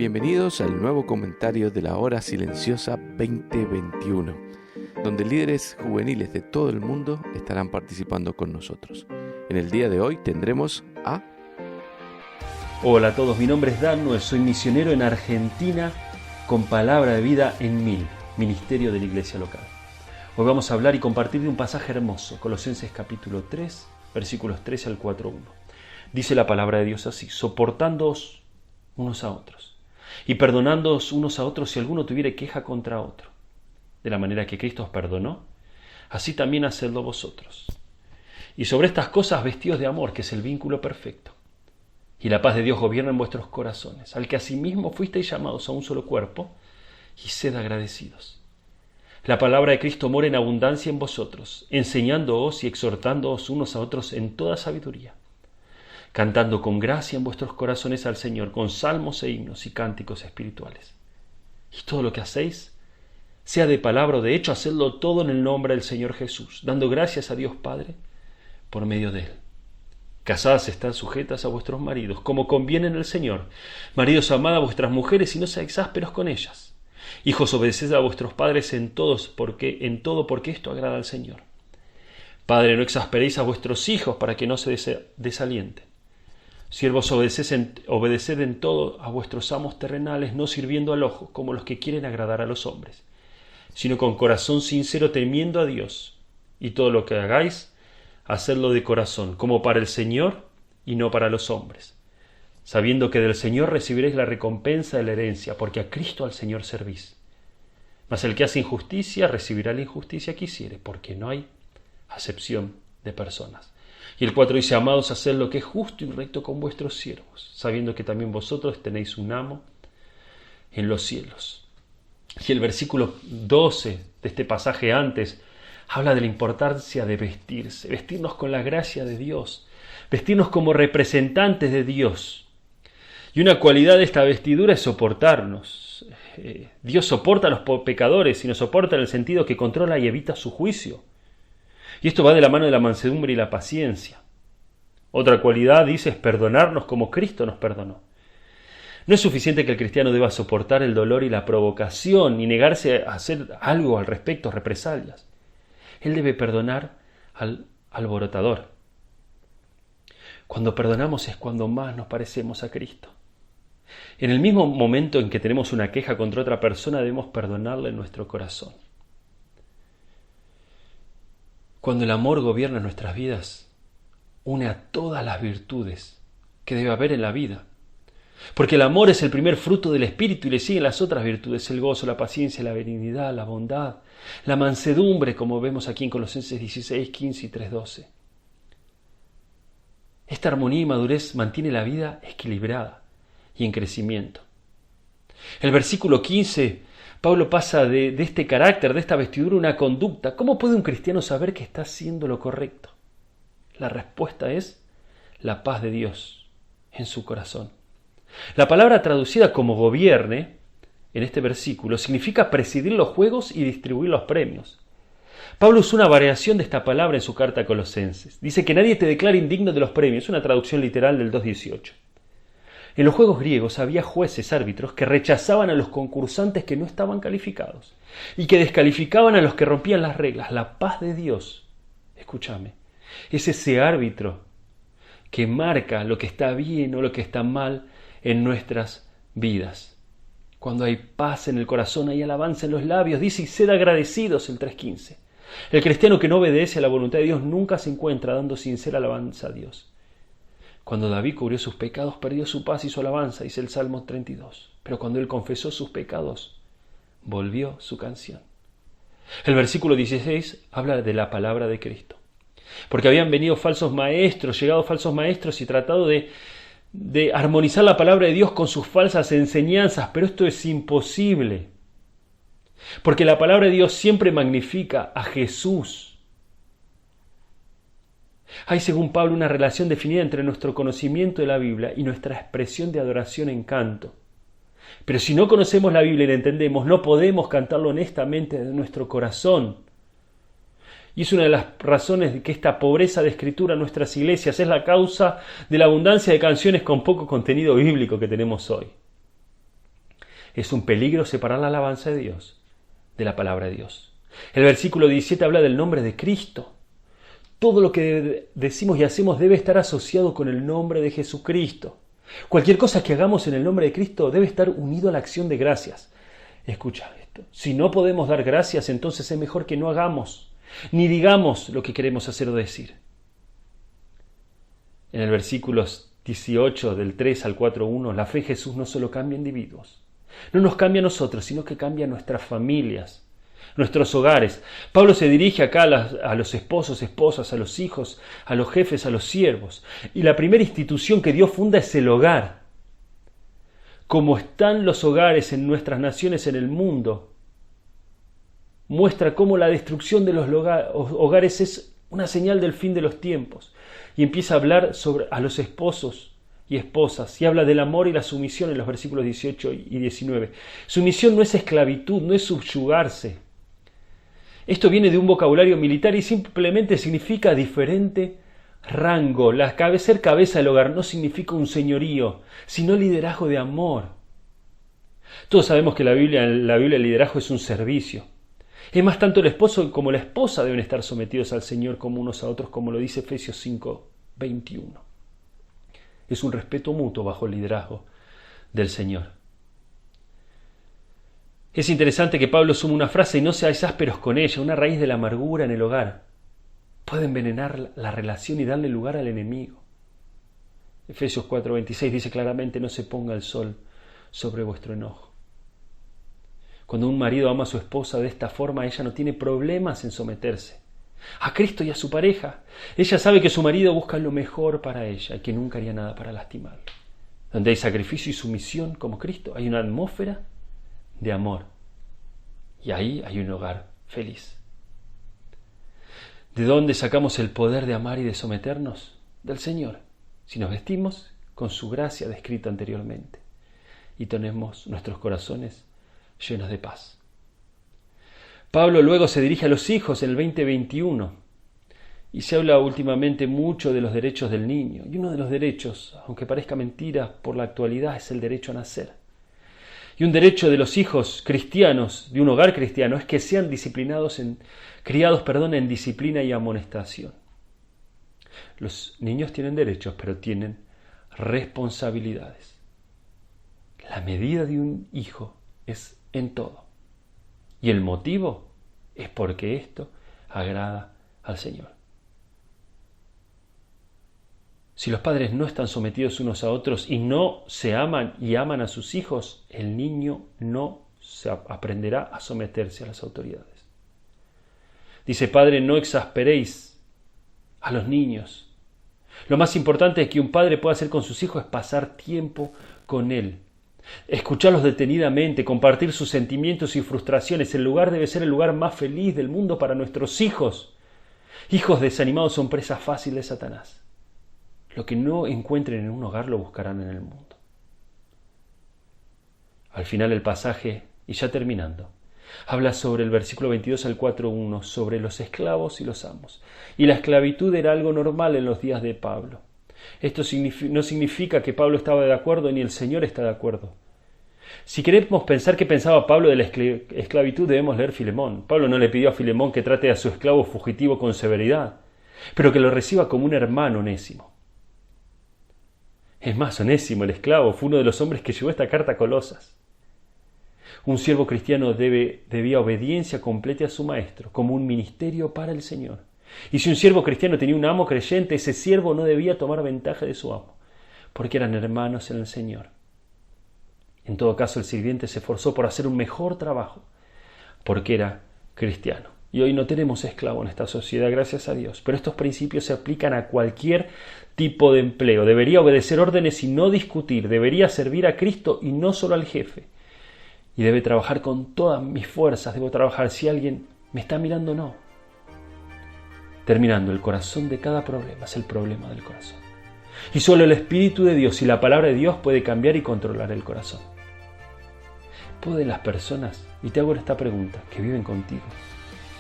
Bienvenidos al nuevo comentario de la Hora Silenciosa 2021, donde líderes juveniles de todo el mundo estarán participando con nosotros. En el día de hoy tendremos a... Hola a todos, mi nombre es Dan, soy misionero en Argentina con Palabra de Vida en 1000, ministerio de la iglesia local. Hoy vamos a hablar y compartir de un pasaje hermoso, Colosenses capítulo 3, versículos 13 al 4:1. Dice la palabra de Dios así: soportándoos unos a otros y perdonándoos unos a otros si alguno tuviere queja contra otro. De la manera que Cristo os perdonó, así también hacedlo vosotros. Y sobre estas cosas vestíos de amor, que es el vínculo perfecto. Y la paz de Dios gobierna en vuestros corazones, al que asimismo fuisteis llamados a un solo cuerpo, y sed agradecidos. La palabra de Cristo mora en abundancia en vosotros, enseñándoos y exhortándoos unos a otros en toda sabiduría, cantando con gracia en vuestros corazones al Señor, con salmos e himnos y cánticos espirituales. Y todo lo que hacéis, sea de palabra o de hecho, hacedlo todo en el nombre del Señor Jesús, dando gracias a Dios Padre por medio de Él. Casadas, estad sujetas a vuestros maridos, como conviene en el Señor. Maridos, amad a vuestras mujeres y no seáis ásperos con ellas. Hijos, obedeced a vuestros padres en todo porque esto agrada al Señor. Padre, no exasperéis a vuestros hijos para que no se desalienten. Siervos, obedeced en todo a vuestros amos terrenales, no sirviendo al ojo, como los que quieren agradar a los hombres, sino con corazón sincero, temiendo a Dios. Y todo lo que hagáis, hacedlo de corazón, como para el Señor y no para los hombres, sabiendo que del Señor recibiréis la recompensa de la herencia, porque a Cristo al Señor servís. Mas el que hace injusticia recibirá la injusticia que hiciere, porque no hay acepción de personas. Y el 4 dice: amados, haced lo que es justo y recto con vuestros siervos, sabiendo que también vosotros tenéis un amo en los cielos. Y el versículo 12 de este pasaje antes habla de la importancia de vestirse, vestirnos con la gracia de Dios, vestirnos como representantes de Dios. Y una cualidad de esta vestidura es soportarnos. Dios soporta a los pecadores y nos soporta en el sentido que controla y evita su juicio. Y esto va de la mano de la mansedumbre y la paciencia. Otra cualidad, dice, es perdonarnos como Cristo nos perdonó. No es suficiente que el cristiano deba soportar el dolor y la provocación y negarse a hacer algo al respecto, represalias. Él debe perdonar al alborotador. Cuando perdonamos es cuando más nos parecemos a Cristo. En el mismo momento en que tenemos una queja contra otra persona, debemos perdonarle en nuestro corazón. Cuando el amor gobierna nuestras vidas, une a todas las virtudes que debe haber en la vida. Porque el amor es el primer fruto del Espíritu y le siguen las otras virtudes: el gozo, la paciencia, la benignidad, la bondad, la mansedumbre, como vemos aquí en Colosenses 16, 15 y 3:12. Esta armonía y madurez mantiene la vida equilibrada y en crecimiento. El versículo 15, Pablo pasa de este carácter, de esta vestidura, una conducta. ¿Cómo puede un cristiano saber que está haciendo lo correcto? La respuesta es la paz de Dios en su corazón. La palabra traducida como gobierne en este versículo significa presidir los juegos y distribuir los premios. Pablo usa una variación de esta palabra en su carta a Colosenses. Dice que nadie te declare indigno de los premios, una traducción literal del 2:18. En los juegos griegos había jueces, árbitros, que rechazaban a los concursantes que no estaban calificados y que descalificaban a los que rompían las reglas. La paz de Dios, escúchame, es ese árbitro que marca lo que está bien o lo que está mal en nuestras vidas. Cuando hay paz en el corazón, hay alabanza en los labios. Dice: y sed agradecidos, el 3:15. El cristiano que no obedece a la voluntad de Dios nunca se encuentra dando sincera alabanza a Dios. Cuando David cubrió sus pecados, perdió su paz y su alabanza, dice el Salmo 32. Pero cuando él confesó sus pecados, volvió su canción. El versículo 16 habla de la palabra de Cristo. Porque habían venido falsos maestros, llegado falsos maestros y tratado de armonizar la palabra de Dios con sus falsas enseñanzas, pero esto es imposible. Porque la palabra de Dios siempre magnifica a Jesús. Hay, según Pablo, una relación definida entre nuestro conocimiento de la Biblia y nuestra expresión de adoración en canto. Pero si no conocemos la Biblia y la entendemos, no podemos cantarlo honestamente de nuestro corazón. Y es una de las razones de que esta pobreza de escritura en nuestras iglesias es la causa de la abundancia de canciones con poco contenido bíblico que tenemos hoy. Es un peligro separar la alabanza de Dios de la palabra de Dios. El versículo 17 habla del nombre de Cristo. Todo lo que decimos y hacemos debe estar asociado con el nombre de Jesucristo. Cualquier cosa que hagamos en el nombre de Cristo debe estar unido a la acción de gracias. Escucha esto. Si no podemos dar gracias, entonces es mejor que no hagamos, ni digamos lo que queremos hacer o decir. En el versículo 18 del 3 al 4:1, la fe en Jesús no solo cambia individuos, no nos cambia a nosotros, sino que cambia a nuestras familias, nuestros hogares. Pablo se dirige acá a los esposos, esposas, a los hijos, a los jefes, a los siervos. Y la primera institución que Dios funda es el hogar. Como están los hogares en nuestras naciones en el mundo, muestra cómo la destrucción de los hogares es una señal del fin de los tiempos. Y empieza a hablar a los esposos y esposas, y habla del amor y la sumisión en los versículos 18 y 19. Sumisión no es esclavitud, no es subyugarse. Esto viene de un vocabulario militar y simplemente significa diferente rango. Ser cabeza del hogar no significa un señorío, sino liderazgo de amor. Todos sabemos que en la Biblia el liderazgo es un servicio. Es más, tanto el esposo como la esposa deben estar sometidos al Señor como unos a otros, como lo dice Efesios 5:21. Es un respeto mutuo bajo el liderazgo del Señor. Es interesante que Pablo suma una frase: y no seáis ásperos con ella, una raíz de la amargura en el hogar. Puede envenenar la relación y darle lugar al enemigo. Efesios 4:26 dice claramente: no se ponga el sol sobre vuestro enojo. Cuando un marido ama a su esposa de esta forma, ella no tiene problemas en someterse a Cristo y a su pareja. Ella sabe que su marido busca lo mejor para ella y que nunca haría nada para lastimarla. Donde hay sacrificio y sumisión como Cristo, hay una atmósfera de amor. Y ahí hay un hogar feliz. ¿De dónde sacamos el poder de amar y de someternos? Del Señor. Si nos vestimos con su gracia descrita anteriormente y tenemos nuestros corazones llenos de paz. Pablo luego se dirige a los hijos en el 20:21 y se habla últimamente mucho de los derechos del niño. Y uno de los derechos, aunque parezca mentira por la actualidad, es el derecho a nacer. Y un derecho de los hijos cristianos, de un hogar cristiano, es que sean criados en disciplina y amonestación. Los niños tienen derechos, pero tienen responsabilidades. La medida de un hijo es en todo. Y el motivo es porque esto agrada al Señor. Si los padres no están sometidos unos a otros y no se aman y aman a sus hijos, el niño no se aprenderá a someterse a las autoridades. Dice: Padre, no exasperéis a los niños. Lo más importante que un padre puede hacer con sus hijos es pasar tiempo con él. Escucharlos detenidamente, compartir sus sentimientos y frustraciones. El lugar debe ser el lugar más feliz del mundo para nuestros hijos. Hijos desanimados son presa fácil de Satanás. Lo que no encuentren en un hogar lo buscarán en el mundo. Al final el pasaje, y ya terminando, habla sobre el versículo 22 al 4:1, sobre los esclavos y los amos. Y la esclavitud era algo normal en los días de Pablo. Esto no significa que Pablo estaba de acuerdo ni el Señor está de acuerdo. Si queremos pensar qué pensaba Pablo de la esclavitud, debemos leer Filemón. Pablo no le pidió a Filemón que trate a su esclavo fugitivo con severidad, pero que lo reciba como un hermano Onésimo. Es más, Onésimo, el esclavo, fue uno de los hombres que llevó esta carta a Colosas. Un siervo cristiano debía obediencia completa a su maestro, como un ministerio para el Señor. Y si un siervo cristiano tenía un amo creyente, ese siervo no debía tomar ventaja de su amo, porque eran hermanos en el Señor. En todo caso, el sirviente se esforzó por hacer un mejor trabajo, porque era cristiano. Y hoy no tenemos esclavo en esta sociedad, gracias a Dios, pero estos principios se aplican a cualquier tipo de empleo. Debería obedecer órdenes y no discutir, debería servir a Cristo y no solo al jefe. Y debe trabajar con todas mis fuerzas, debo trabajar si alguien me está mirando o no. Terminando, el corazón de cada problema es el problema del corazón. Y solo el Espíritu de Dios y la palabra de Dios puede cambiar y controlar el corazón. ¿Pueden las personas, y te hago esta pregunta, que viven contigo,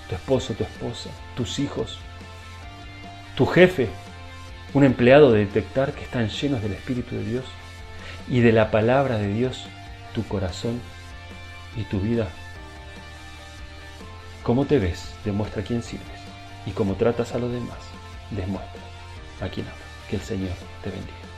tu esposo, tu esposa, tus hijos, tu jefe, un empleado, detectar que están llenos del Espíritu de Dios y de la palabra de Dios, tu corazón ¿Y tu vida? Cómo te ves demuestra a quién sirves, y cómo tratas a los demás demuestra a quién amas. Que el Señor te bendiga.